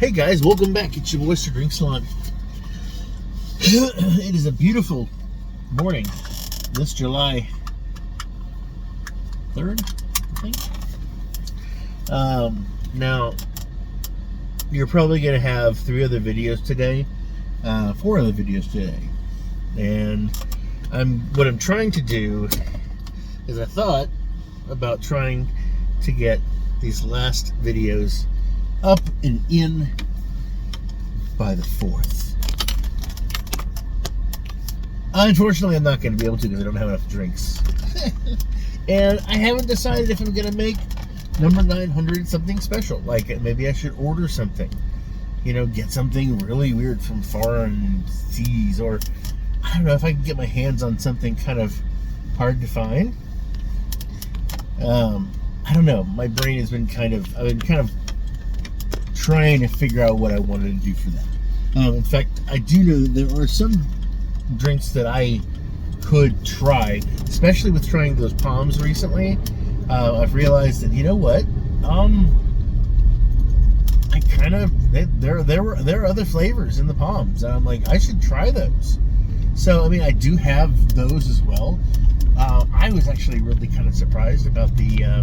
Hey guys, welcome back. It's your boy Sir Drink Salon. It is a beautiful morning. This July 3rd, I think. Now, you're probably going to have 4 other videos today. And what I'm trying to do is I thought about trying to get these last videos up and in by the 4th. Unfortunately, I'm not going to be able to because I don't have enough drinks. And I haven't decided if I'm going to make number 900 something special. Like maybe I should order something. Get something really weird from foreign seas. Or I don't know if I can get my hands on something kind of hard to find. I don't know. My brain has been I've been kind of trying to figure out what I wanted to do for that. In fact, I do know that there are some drinks that I could try, especially with trying those palms recently. I've realized that, you know what? There are other flavors in the palms, and I'm like, I should try those. So, I do have those as well. I was actually really kind of surprised about the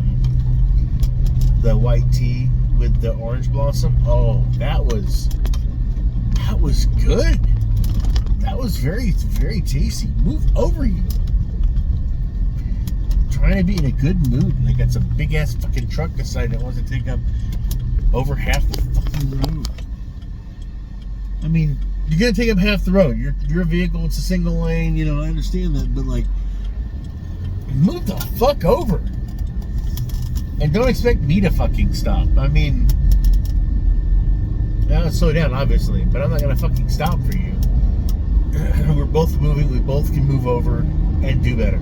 white tea with the orange blossom. Oh, that was good. That was very, very tasty. Move over, you. Trying to be in a good mood, and they got some big ass fucking truck decided it wants to take up over half the fucking road. You're gonna take up half the road. Your vehicle, it's a single lane, I understand that, but like, move the fuck over. And don't expect me to fucking stop. I'll slow down, obviously, but I'm not gonna fucking stop for you. We're both moving. We both can move over and do better.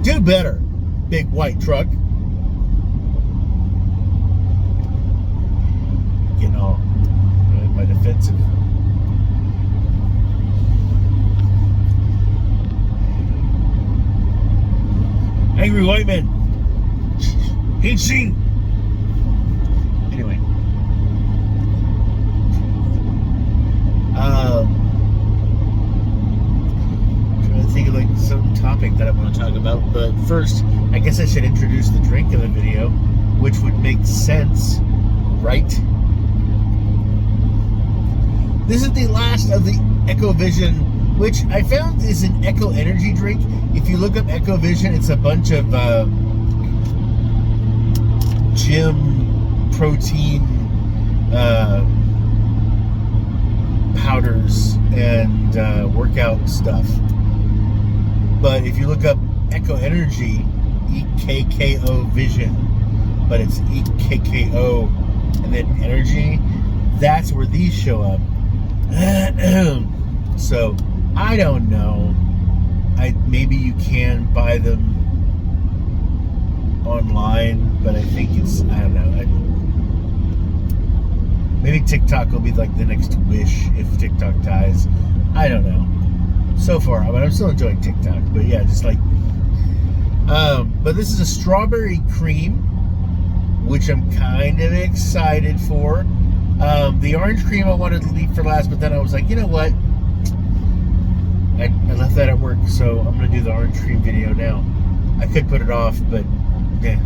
Do better, big white truck. Getting all my defensive. Angry white man. Ain't seen. Anyway. Trying to think of some topic that I want to talk about, but first, I guess I should introduce the drink in the video, which would make sense, right? This is the last of the EkkoVision, which I found is an Ekko energy drink. If you look up EkkoVision, it's a bunch of gym protein powders and workout stuff. But if you look up Ekko Energy, EkkoVision, but it's EkKO and then energy, that's where these show up. So I don't know. Maybe you can buy them online, but I think I don't know. Maybe TikTok will be like the next Wish if TikTok dies. I don't know. So far, I'm still enjoying TikTok, but yeah, just like. But this is a strawberry cream, which I'm kind of excited for. The orange cream I wanted to leave for last, but then I was like, you know what? I left that at work, so I'm going to do the orange cream video now. I could put it off, but yeah.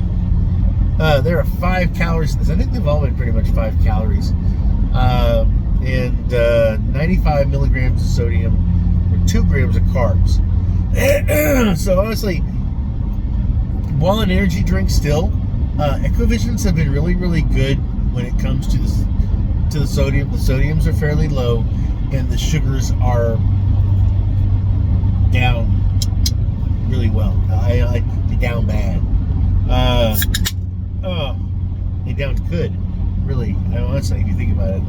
There are 5 calories in this. I think they've all been pretty much 5 calories. And 95 milligrams of sodium or 2 grams of carbs. So honestly, while an energy drink still, EkkoVisions have been really, really good when it comes to the sodium. The sodiums are fairly low, and the sugars are down really well. They're down bad. They down good, really. Honestly, if you think about it,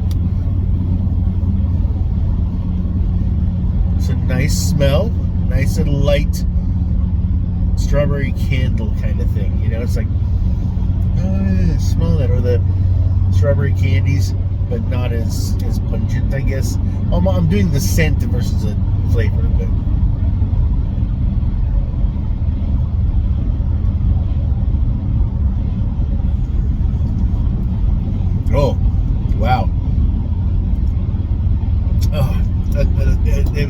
it's a nice smell, nice and light strawberry candle kind of thing. It's like smell that, or the strawberry candies, but not as pungent, I guess. I'm doing the scent versus the flavor, but. Oh, wow.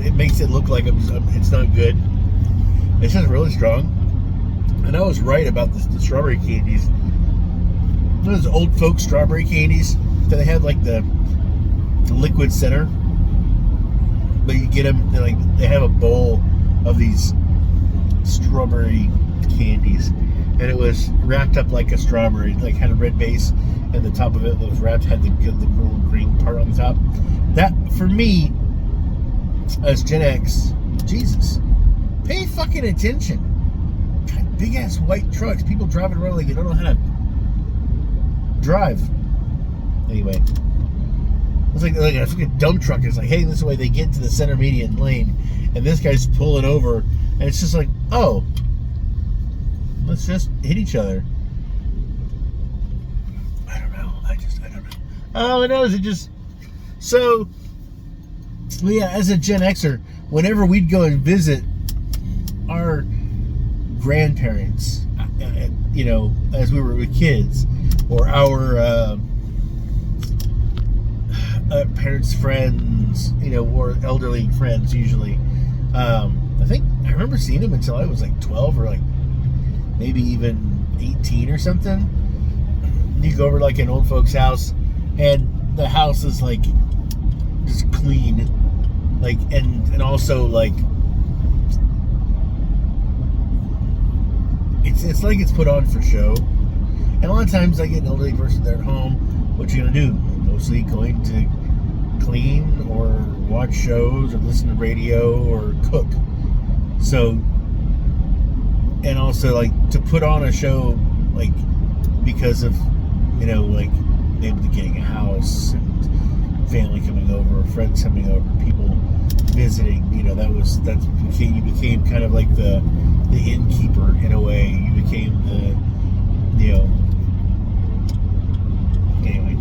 it makes it look like it's not good. It's just really strong. And I was right about the strawberry candies. Those old folk strawberry candies that they have like the liquid center, but you get them. They have a bowl of these strawberry candies, and it was wrapped up like a strawberry, like had a red base, and the top of it was wrapped had the little green part on the top. That for me, as Gen X, Jesus, pay fucking attention. God, big ass white trucks, people driving around like you don't know how to drive. Anyway, it's like a fucking dump truck. It's like, hey, this is the way they get to the center median lane, and this guy's pulling over, and it's just like, oh, let's just hit each other. I don't know. I don't know. All I know is it just so. Well, yeah, as a Gen Xer, whenever we'd go and visit our grandparents, you know, as we were kids, or our parents' friends, you know, or elderly friends usually. I think I remember seeing them until I was like 12 or like maybe even 18 or something. You go over to like an old folks' house, and the house is like just clean, like and also like it's like it's put on for show. And a lot of times I get an elderly person there at home. What you gonna do? Mostly going to clean or watch shows or listen to radio or cook. So, and also like to put on a show, like because of, you know, like maybe getting a house and family coming over, friends coming over, people visiting. You know, you became kind of like the innkeeper in a way. You became the, you know. Anyway,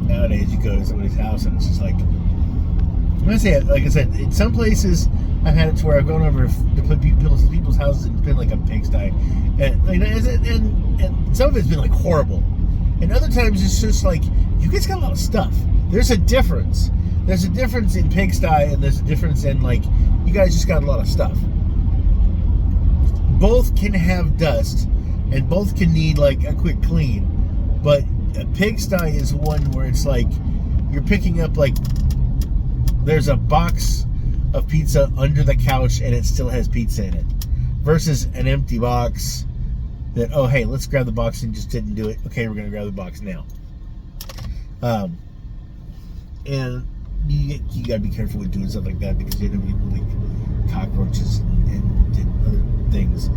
nowadays you go to somebody's house and it's just like, I'm gonna say it, like I said, in some places I've had it to where I've gone over to put people's houses and it's been like a pigsty, and some of it's been like horrible, and other times it's just like you guys got a lot of stuff. There's a difference. There's a difference in pigsty, and there's a difference in like you guys just got a lot of stuff. Both can have dust, and both can need like a quick clean. But a pigsty is one where it's like you're picking up like there's a box of pizza under the couch and it still has pizza in it, versus an empty box that, oh hey, let's grab the box and just didn't do it. Okay, we're gonna grab the box now. And you gotta be careful with doing stuff like that because you don't get like cockroaches and other things.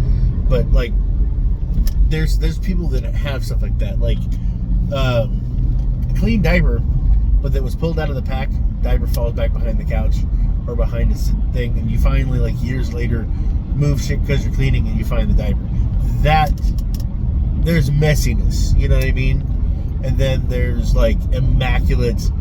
But like there's people that have stuff like that, like a clean diaper, but that was pulled out of the pack. Diaper falls back behind the couch or behind a thing, and you finally, like years later, move shit because you're cleaning and you find the diaper. That there's messiness, you know what I mean? And then there's like immaculate.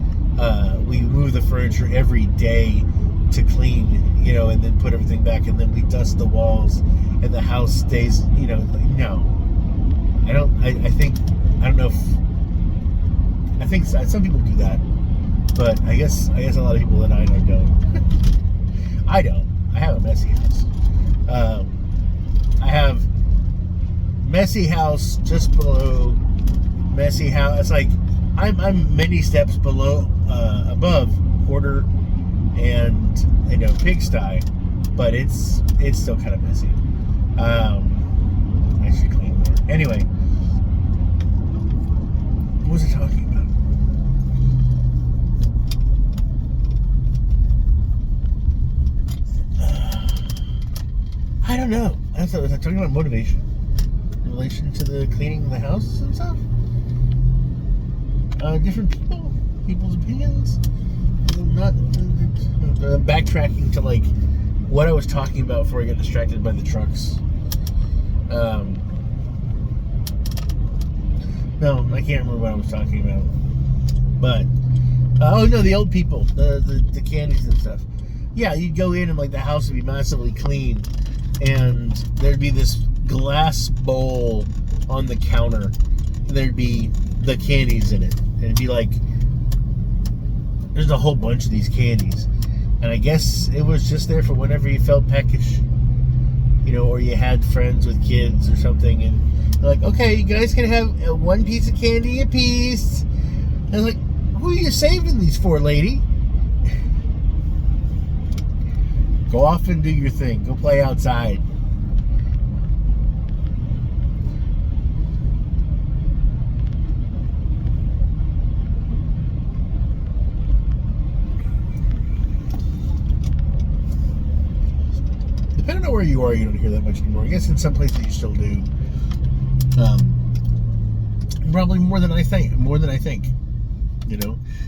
We move the furniture every day to clean, you know, and then put everything back, and then we dust the walls, and the house stays, you know. Like, no. I don't know if I think some people do that, but I guess a lot of people that I know don't. I don't. I have a messy house. I have messy house just below messy house. It's like I'm many steps below, above quarter, and you know pigsty, but it's still kind of messy. I should clean more. Anyway, what was I talking about? I don't know. Was I talking about motivation in relation to the cleaning of the house and stuff? Different people's opinions. Not backtracking to like what I was talking about before I got distracted by the trucks. No, I can't remember what I was talking about. But oh no, the old people, the candies and stuff. Yeah, you'd go in and like the house would be massively clean, and there'd be this glass bowl on the counter, and there'd be the candies in it, and it'd be like there's a whole bunch of these candies, And I guess it was just there for whenever you felt peckish, or you had friends with kids or something, and they're like, okay, you guys can have one piece of candy apiece. And I was like, who are you saving these for, lady? Go off and do your thing. Go play outside. Depending on where you are, you don't hear that much anymore. I guess in some places you still do. Probably more than I think.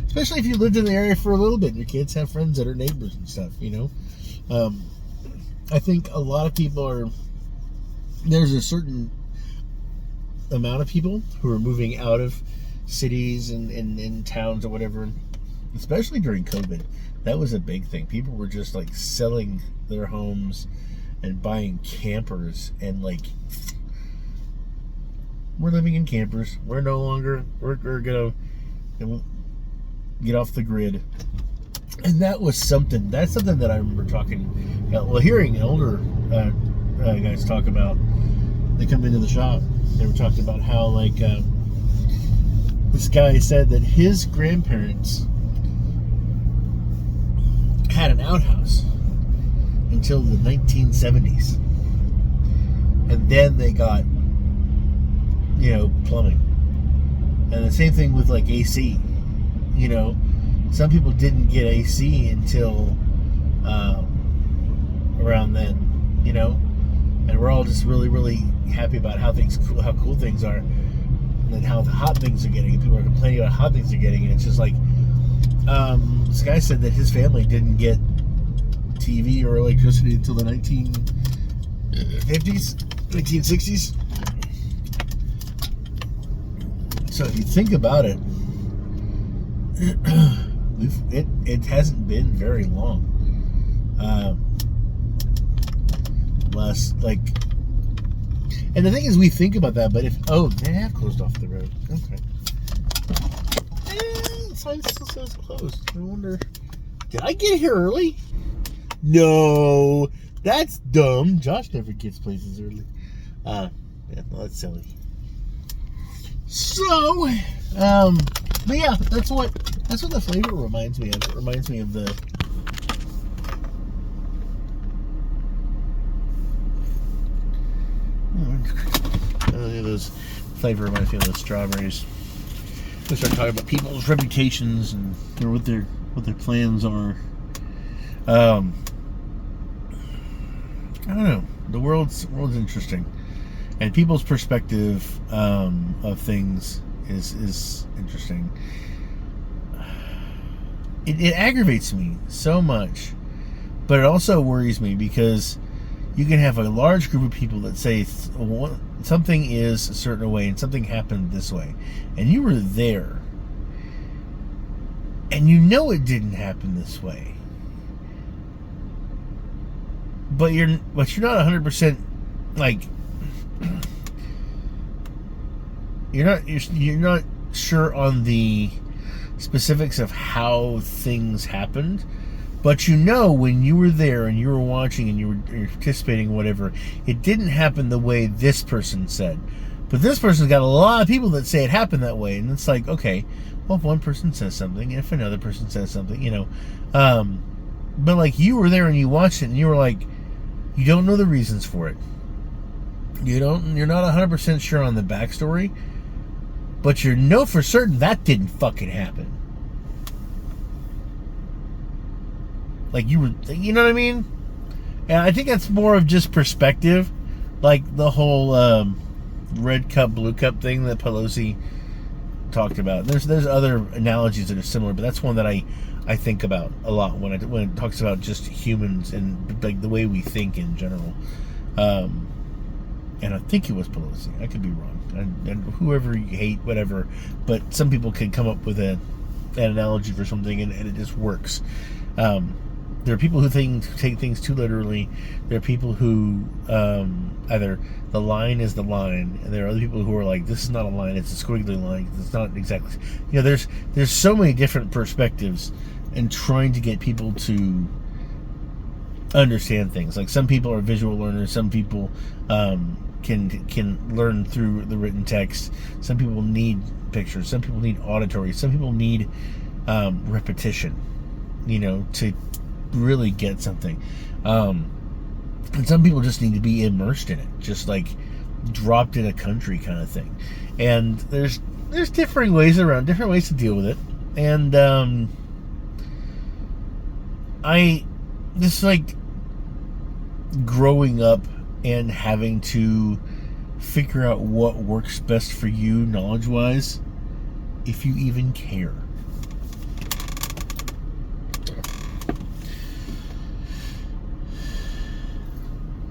Especially if you lived in the area for a little bit. Your kids have friends that are neighbors and stuff. I think a lot of people there's a certain amount of people who are moving out of cities and towns or whatever, especially during COVID. That was a big thing. People were just like selling their homes and buying campers, and like, we're living in campers. We're gonna get off the grid. And that's something that I remember hearing older guys talk about. They come into the shop. They were talking about how, like, this guy said that his grandparents had an outhouse until the 1970s. And then they got, plumbing. And the same thing with, like, AC. Some people didn't get AC until around then, and we're all just really, really happy about how cool things are, and how hot things are getting. And people are complaining about how hot things are getting, and it's just like, this guy said that his family didn't get TV or electricity until the 1950s, 1960s. So if you think about it, it hasn't been very long. And the thing is, we think about that, but they have closed off the road. Okay. The sign still says closed. I wonder, did I get here early? No, that's dumb. Josh never gets places early. That's silly. So, but yeah, that's what the flavor reminds me of. It reminds me of the those flavor reminds me of those strawberries. We start talking about people's reputations and what their plans are. I don't know. The world's interesting, and people's perspective of things is interesting. It aggravates me so much, but it also worries me, because you can have a large group of people that say something is a certain way and something happened this way, and you were there, and it didn't happen this way, but you're not 100% like, you're not sure on the specifics of how things happened, but when you were there and you were watching and you were participating, whatever, it didn't happen the way this person said. But this person's got a lot of people that say it happened that way, and it's like, okay, well, if one person says something, if another person says something, but like, you were there and you watched it, and you were like, you don't know the reasons for it. You're not 100% sure on the backstory, but you know for certain that didn't fucking happen. Like, you know what I mean? And I think that's more of just perspective, like the whole red cup, blue cup thing that Pelosi talked about. There's other analogies that are similar, but that's one that I think about a lot when it talks about just humans and like the way we think in general. And I think it was Pelosi. I could be wrong. And whoever you hate, whatever. But some people can come up with an analogy for something, and it just works. There are people who take things too literally. There are people who either the line is the line, and there are other people who are like, this is not a line, it's a squiggly line. It's not exactly. There's so many different perspectives, and trying to get people to understand things. Like some people are visual learners, some people can learn through the written text. Some people need pictures. Some people need auditory. Some people need repetition, to really get something. And some people just need to be immersed in it, just like dropped in a country kind of thing. And there's different ways to deal with it. And I just like growing up and having to figure out what works best for you knowledge-wise, if you even care.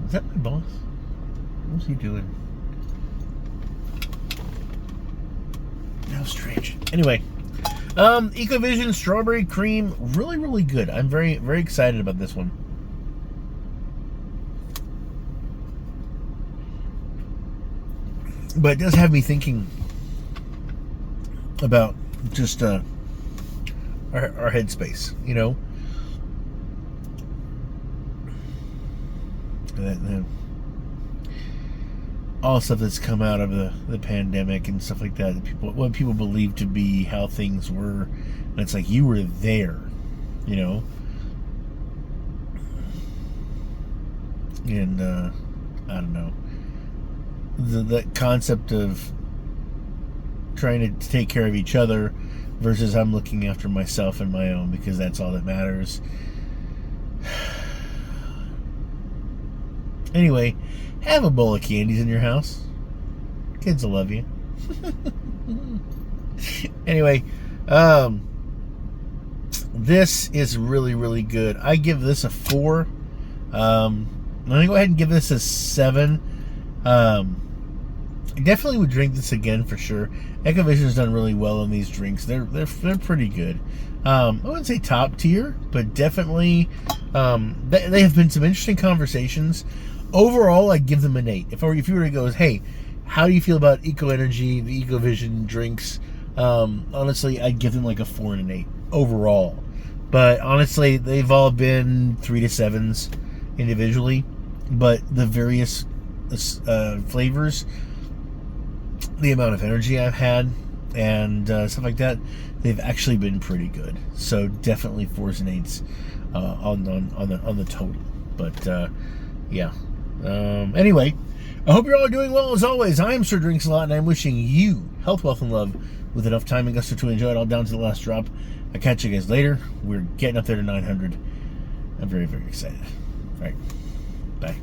Is that my boss? What's he doing? How strange. Anyway, EkkoVision Strawberry Cream, really, really good. I'm very, very excited about this one. But it does have me thinking about just our headspace, all the stuff that's come out of the pandemic and stuff like that. What people believe to be how things were, and it's like you were there, and I don't know. The concept of trying to take care of each other versus I'm looking after myself and my own because that's all that matters. Anyway, have a bowl of candies in your house. Kids will love you. Anyway, this is really, really good. I give this a 4. I'm going to go ahead and give this a 7. I definitely would drink this again for sure. EkkoVision's done really well on these drinks. They're pretty good. I wouldn't say top tier, but definitely they have been some interesting conversations. Overall, I'd give them an 8. If you were to go, hey, how do you feel about Eco Energy, the EkkoVision drinks? Honestly, I'd give them like a 4 and an 8 overall. But honestly, they've all been 3 to 7s individually. But the various flavors, the amount of energy I've had, and stuff like that, they've actually been pretty good. So definitely 4s and 8s on the total. But yeah. Anyway, I hope you're all doing well as always. I am Sir Drinks a Lot, and I'm wishing you health, wealth, and love with enough time and gusto to enjoy it all down to the last drop. I'll catch you guys later. We're getting up there to 900. I'm very, very excited. All right. Bye.